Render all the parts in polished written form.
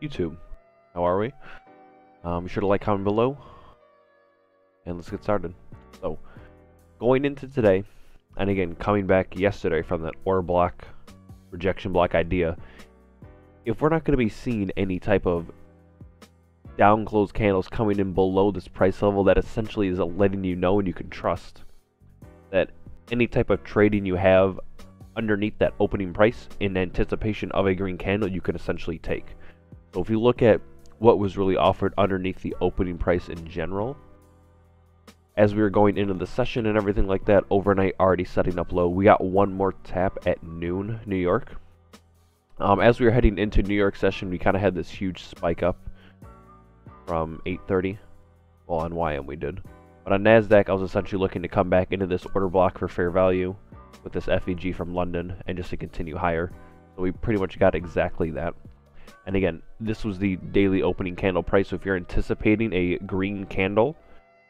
YouTube. How are we? Be sure to like, comment below, and let's get started. So, going into today, and again, coming back yesterday from that order block, rejection block idea, if we're not going to be seeing any type of down close candles coming in below this price level, that essentially is letting you know and you can trust that any type of trading you have underneath that opening price in anticipation of a green candle, you can essentially take. So if you look at what was really offered underneath the opening price in general, as we were going into the session and everything like that, overnight already setting up low, we got one more tap at noon, New York. As we were heading into New York session, we kind of had this huge spike up from 8:30. Well, on YM we did. But on NASDAQ, I was essentially looking to come back into this order block for fair value with this FEG from London and just to continue higher. So we pretty much got exactly that. And again, this was the daily opening candle price. So if you're anticipating a green candle,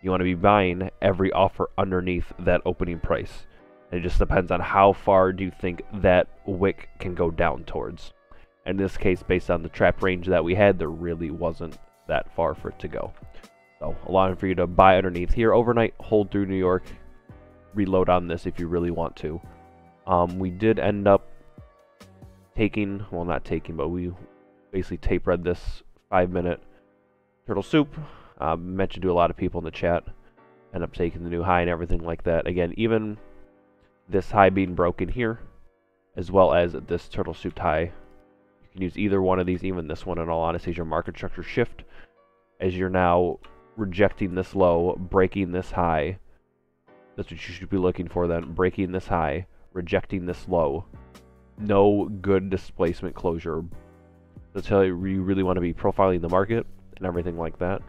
you want to be buying every offer underneath that opening price. And it just depends on how far do you think that wick can go down towards. In this case, based on the trap range that we had, there really wasn't that far for it to go. So allowing for you to buy underneath here overnight, hold through New York, reload on this if you really want to. We did end up taking, well, not taking, but we basically tape read this 5-minute turtle soup. Mentioned to a lot of people in the chat. End up taking the new high and everything like that. Again, even this high being broken here, as well as this turtle soup high, you can use either one of these, even this one in all honesty, as your market structure shift, as you're now rejecting this low, breaking this high. That's what you should be looking for then. Breaking this high, rejecting this low. No good displacement closure. That's how you really want to be profiling the market and everything like that.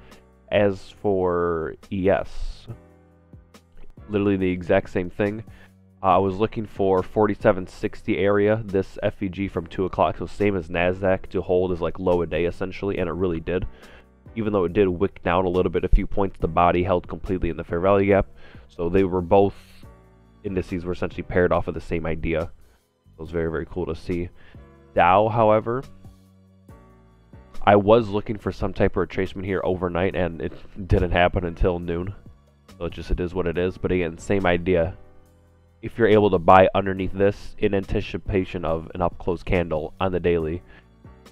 As for ES, literally the exact same thing. I was looking for 4760 area, this FEG from 2 o'clock, so same as NASDAQ, to hold as like low a day essentially, and it really did. Even though it did wick down a little bit, a few points, the body held completely in the fair value gap. So they were both, indices were essentially paired off of the same idea. It was very, very cool to see. Dow, however, I was looking for some type of retracement here overnight, and it didn't happen until noon. So it is what it is. But again, same idea. If you're able to buy underneath this in anticipation of an up-close candle on the daily,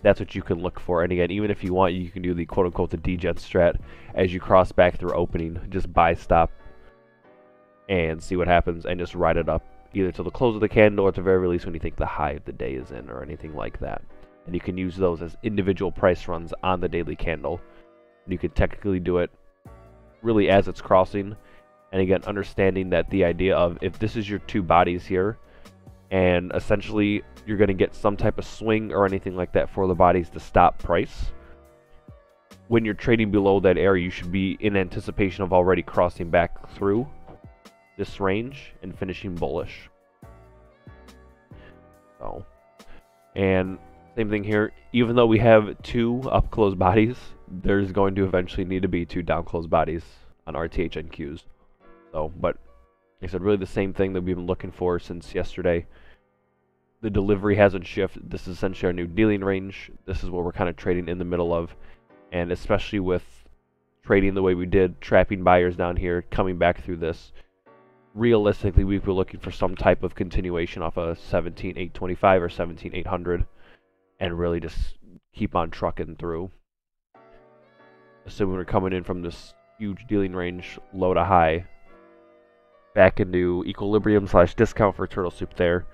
that's what you can look for. And again, even if you want, you can do the quote-unquote the degen strat as you cross back through opening. Just buy, stop, and see what happens, and just ride it up either to the close of the candle or at the very least when you think the high of the day is in or anything like that. And you can use those as individual price runs on the daily candle. And you can technically do it really as it's crossing. And again, understanding that the idea of if this is your two bodies here, and essentially you're going to get some type of swing or anything like that for the bodies to stop price. When you're trading below that area, you should be in anticipation of already crossing back through this range and finishing bullish. So, and same thing here. Even though we have two up close bodies, there's going to eventually need to be two down close bodies on RTH and Qs. So, but like I said, really the same thing that we've been looking for since yesterday. The delivery hasn't shifted. This is essentially our new dealing range. This is what we're kind of trading in the middle of. And especially with trading the way we did, trapping buyers down here, coming back through this, realistically, we'd be looking for some type of continuation off a 17,825 or 17,800 and really just keep on trucking through. Assuming we're coming in from this huge dealing range, low to high, back into equilibrium / discount for turtle soup there,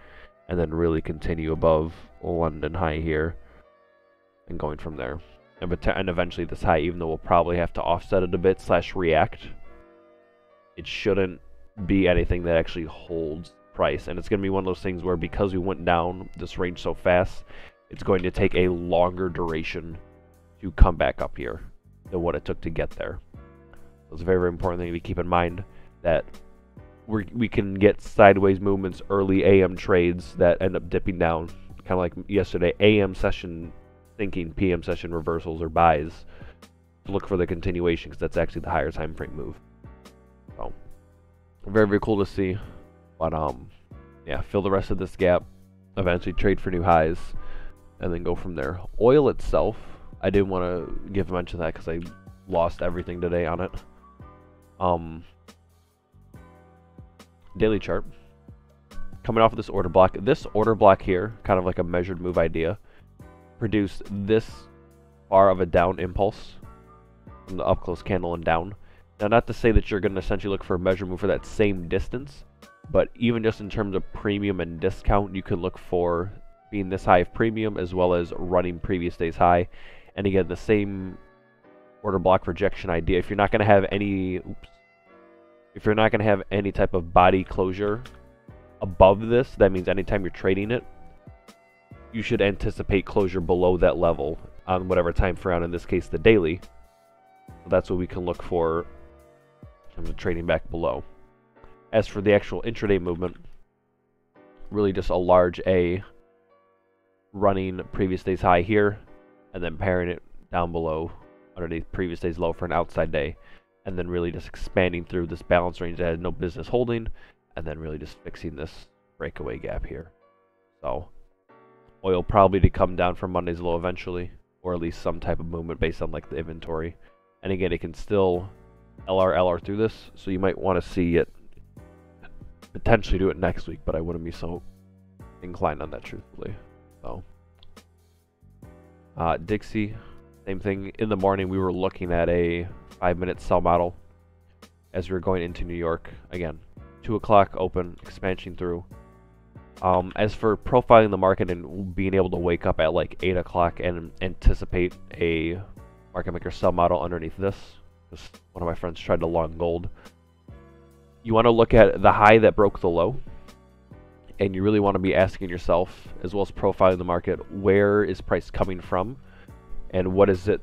and then really continue above London high here and going from there. And eventually this high, even though we'll probably have to offset it a bit / react, it shouldn't be anything that actually holds price. And it's going to be one of those things where because we went down this range so fast, it's going to take a longer duration to come back up here than what it took to get there. So it's a very, very important thing to keep in mind that we can get sideways movements, early AM trades that end up dipping down, kind of like yesterday, AM session thinking, PM session reversals or buys to look for the continuation, because that's actually the higher time frame move. So very, very cool to see. But yeah, fill the rest of this gap, eventually trade for new highs, and then go from there. Oil itself, I didn't want to give a mention of that because I lost everything today on it. Daily chart. Coming off of this order block here, kind of like a measured move idea, produced this far of a down impulse from the up close candle and down. Now, not to say that you're going to essentially look for a measured move for that same distance, but even just in terms of premium and discount, you could look for being this high of premium as well as running previous day's high. And again, the same order block rejection idea. If you're not going to have any, if you're not going to have any type of body closure above this, that means anytime you're trading it, you should anticipate closure below that level on whatever time frame, in this case the daily. So that's what we can look for in terms of trading back below. As for the actual intraday movement, really just a large A running previous day's high here, and then pairing it down below underneath previous day's low for an outside day, and then really just expanding through this balance range that had no business holding, and then really just fixing this breakaway gap here. So oil probably to come down from Monday's low eventually, or at least some type of movement based on like the inventory. And again, it can still LR through this, so you might want to see it potentially do it next week, but I wouldn't be so inclined on that truthfully. So Dixie, same thing. In the morning we were looking at a 5-minute sell model as we were going into New York. Again, 2 o'clock open, expansion through. As for profiling the market and being able to wake up at like 8 o'clock and anticipate a market maker sell model underneath this, because one of my friends tried to long gold. You want to look at the high that broke the low, and you really want to be asking yourself, as well as profiling the market, where is price coming from, and what is it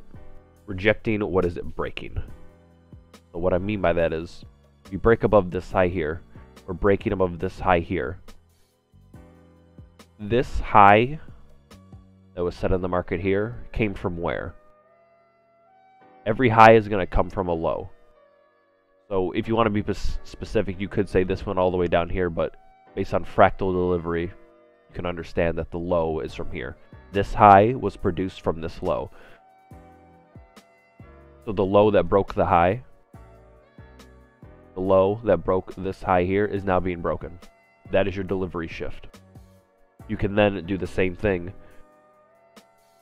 rejecting, what is it breaking. So what I mean by that is, if you break above this high here, or breaking above this high here, this high that was set in the market here came from where? Every high is going to come from a low. So if you want to be specific, you could say this went all the way down here, but based on fractal delivery, you can understand that the low is from here. This high was produced from this low. So the low that broke the high, the low that broke this high here is now being broken. That is your delivery shift. You can then do the same thing.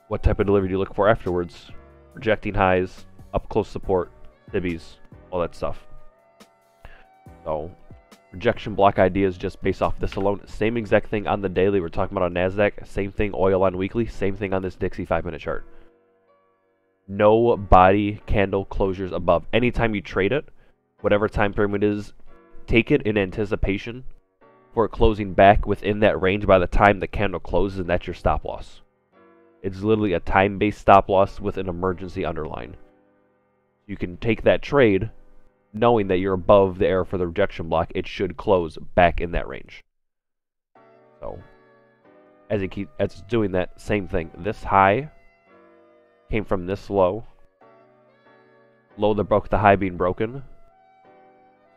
What type of delivery do you look for afterwards? Rejecting highs, up close support, Sibbies, all that stuff. So rejection block ideas just based off this alone. Same exact thing on the daily we're talking about on NASDAQ. Same thing oil on weekly. Same thing on this Dixie 5-minute chart. No body candle closures above. Anytime you trade it, whatever time frame it is, take it in anticipation for it closing back within that range by the time the candle closes, and that's your stop loss. It's literally a time-based stop loss with an emergency underline. You can take that trade knowing that you're above the area for the rejection block. It should close back in that range. So as it's doing that, same thing. This high came from this low. Low that broke the high being broken.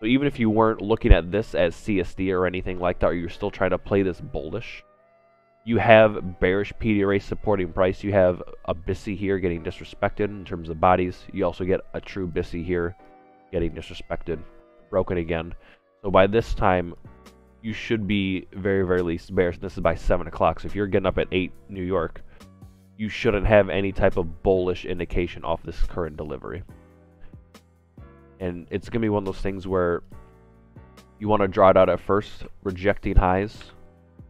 So even if you weren't looking at this as CSD or anything like that, or you're still trying to play this bullish, you have bearish PDRA supporting price. You have a BISI here getting disrespected in terms of bodies. You also get a true BISI here getting disrespected, broken again. So by this time, you should be very, very least bearish. This is by 7 o'clock. So if you're getting up at 8 New York, you shouldn't have any type of bullish indication off this current delivery. And it's going to be one of those things where you want to draw it out at first, rejecting highs,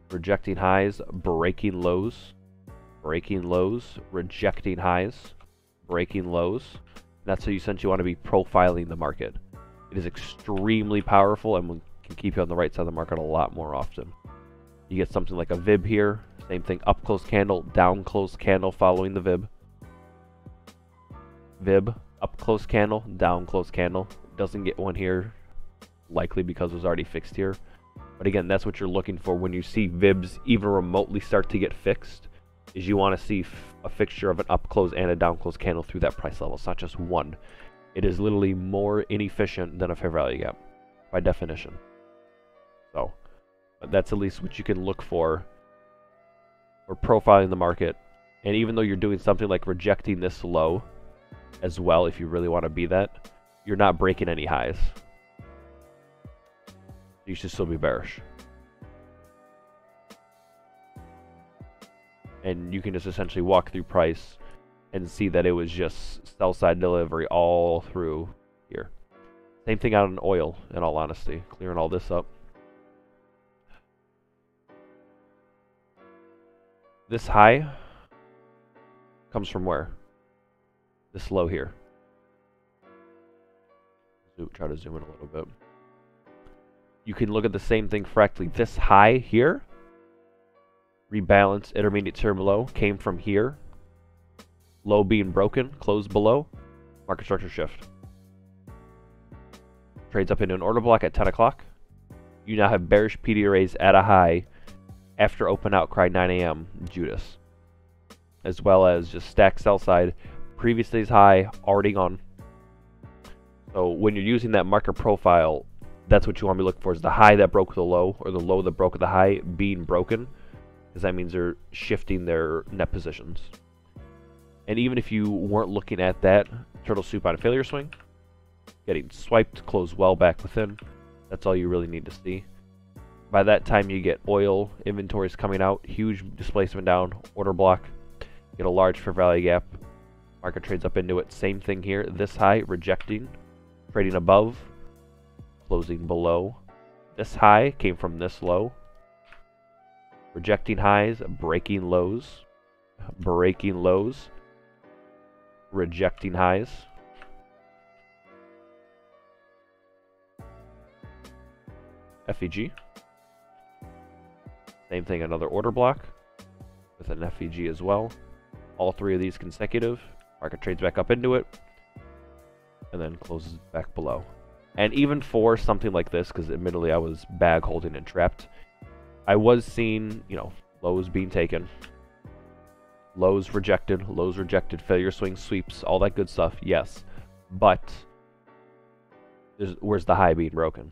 breaking lows, rejecting highs, breaking lows. That's how you essentially want to be profiling the market. It is extremely powerful and can keep you on the right side of the market a lot more often. You get something like a VIB here, same thing, up close candle, down close candle following the VIB. VIB, up close candle, down close candle. Doesn't get one here, likely because it was already fixed here. But again, that's what you're looking for when you see VIBs even remotely start to get fixed, is you want to see a fixture of an up close and a down close candle through that price level. It's not just one. It is literally more inefficient than a fair value gap by definition. So that's at least what you can look for profiling the market And even though you're doing something like rejecting this low as well, if you really want to be that, you're not breaking any highs. You should still be bearish. And you can just essentially walk through price and see that it was just sell side delivery all through here. Same thing out in oil, in all honesty. Clearing all this up. This high comes from where? This low here. Try to zoom in a little bit. You can look at the same thing fractally. This high here, rebalance, intermediate term low, came from here. Low being broken, closed below, market structure shift. Trades up into an order block at 10 o'clock. You now have bearish PD arrays at a high after open outcry 9 a.m. Judas. As well as just stack sell side, previous day's high, already gone. So when you're using that market profile, that's what you want to be looking for, is the high that broke the low, or the low that broke the high being broken, because that means they're shifting their net positions. And even if you weren't looking at that turtle soup on a failure swing, getting swiped, close well back within, that's all you really need to see. By that time you get oil inventories coming out, huge displacement down, order block, get a large fair value gap, market trades up into it. Same thing here, this high rejecting, trading above, closing below. This high came from this low, rejecting highs, breaking lows, rejecting highs. FEG. Same thing, another order block with an FEG as well. All three of these consecutive. Market trades back up into it and then closes back below. And even for something like this, because admittedly I was bag holding and trapped, I was seeing, you know, lows being taken, lows rejected, failure swing, sweeps, all that good stuff, yes. But where's the high being broken?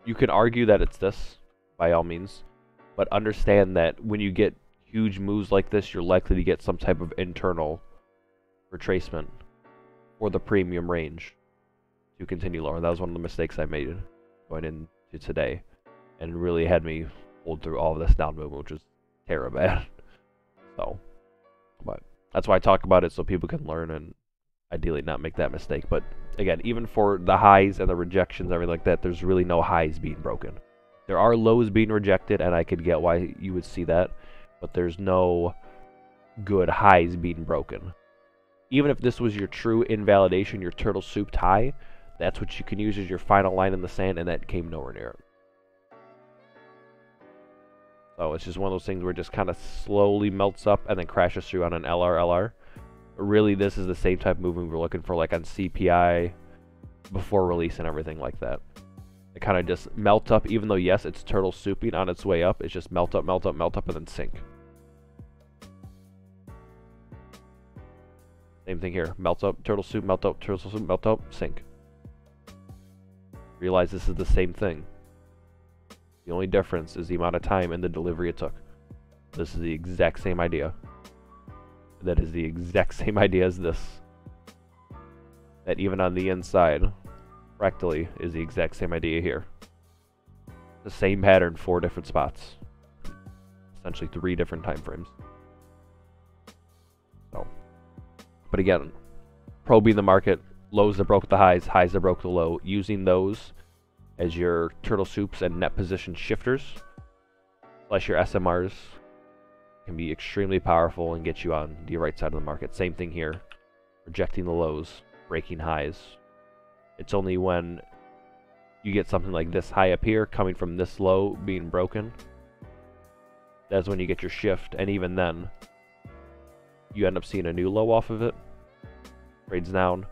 You can argue that it's this, by all means, but understand that when you get huge moves like this, you're likely to get some type of internal retracement or the premium range to continue lower. That was one of the mistakes I made going into today, and really had me hold through all of this down movement, which was terrible bad. So, but that's why I talk about it, so people can learn and ideally not make that mistake. But again, even for the highs and the rejections, everything like that, there's really no highs being broken. There are lows being rejected, and I could get why you would see that, but there's no good highs being broken. Even if this was your true invalidation, your turtle soup high, that's what you can use as your final line in the sand, and that came nowhere near it. So it's just one of those things where it just kind of slowly melts up and then crashes through on an LR. But really, this is the same type of movement we're looking for, like on CPI before release and everything like that. It kind of just melt up, even though yes, it's turtle souping on its way up. It's just melt up, and then sink. Same thing here. Melt up, turtle soup, melt up, sink. Realize this is the same thing. The only difference is the amount of time and the delivery it took. This is the exact same idea. That is the exact same idea as this. That even on the inside, fractally, is the exact same idea here. The same pattern, 4 different spots. Essentially 3 different time frames. So, but again, probing the market, lows that broke the highs, highs that broke the low, using those as your turtle soups and net position shifters, plus your SMRs, can be extremely powerful and get you on the right side of the market. Same thing here, rejecting the lows, breaking highs. It's only when you get something like this high up here coming from this low being broken, that's when you get your shift, and even then you end up seeing a new low off of it, trades down.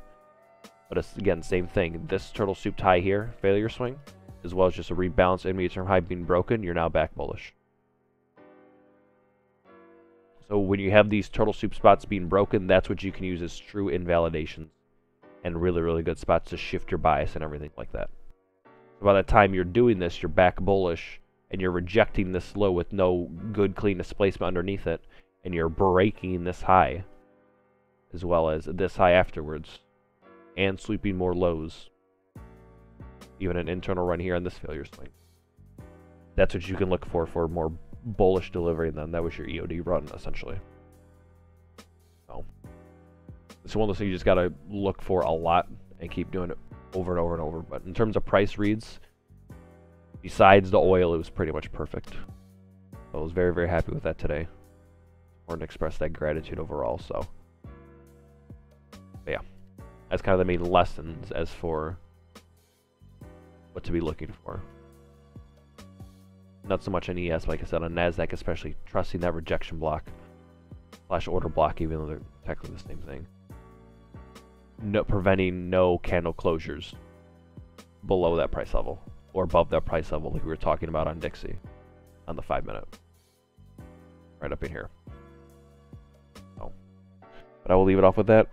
But it's, again, same thing. This turtle soup high here, failure swing, as well as just a rebalance intermediate term high being broken, you're now back bullish. So when you have these turtle soup spots being broken, that's what you can use as true invalidations and really, really good spots to shift your bias and everything like that. So by the time you're doing this, you're back bullish and you're rejecting this low with no good clean displacement underneath it, and you're breaking this high, as well as this high afterwards, and sweeping more lows, even an internal run here on this failure swing, that's what you can look for more bullish delivery, and then that was your EOD run, essentially. So, it's one of those things you just got to look for a lot and keep doing it over and over and over. But in terms of price reads, besides the oil, it was pretty much perfect. So I was very, very happy with that today. I want to express that gratitude overall. So, but yeah, that's kind of the main lessons as for what to be looking for. Not so much on ES, like I said, on NASDAQ, especially trusting that rejection block / order block, even though they're technically the same thing. No, preventing no candle closures below that price level or above that price level, like we were talking about on Dixie on the 5-minute, right up in here. So, but I will leave it off with that.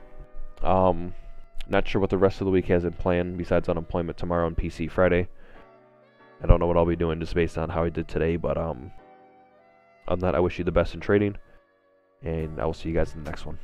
Not sure what the rest of the week has in plan besides unemployment tomorrow and PC Friday. I don't know what I'll be doing just based on how I did today, but other than that, I wish you the best in trading, and I will see you guys in the next one.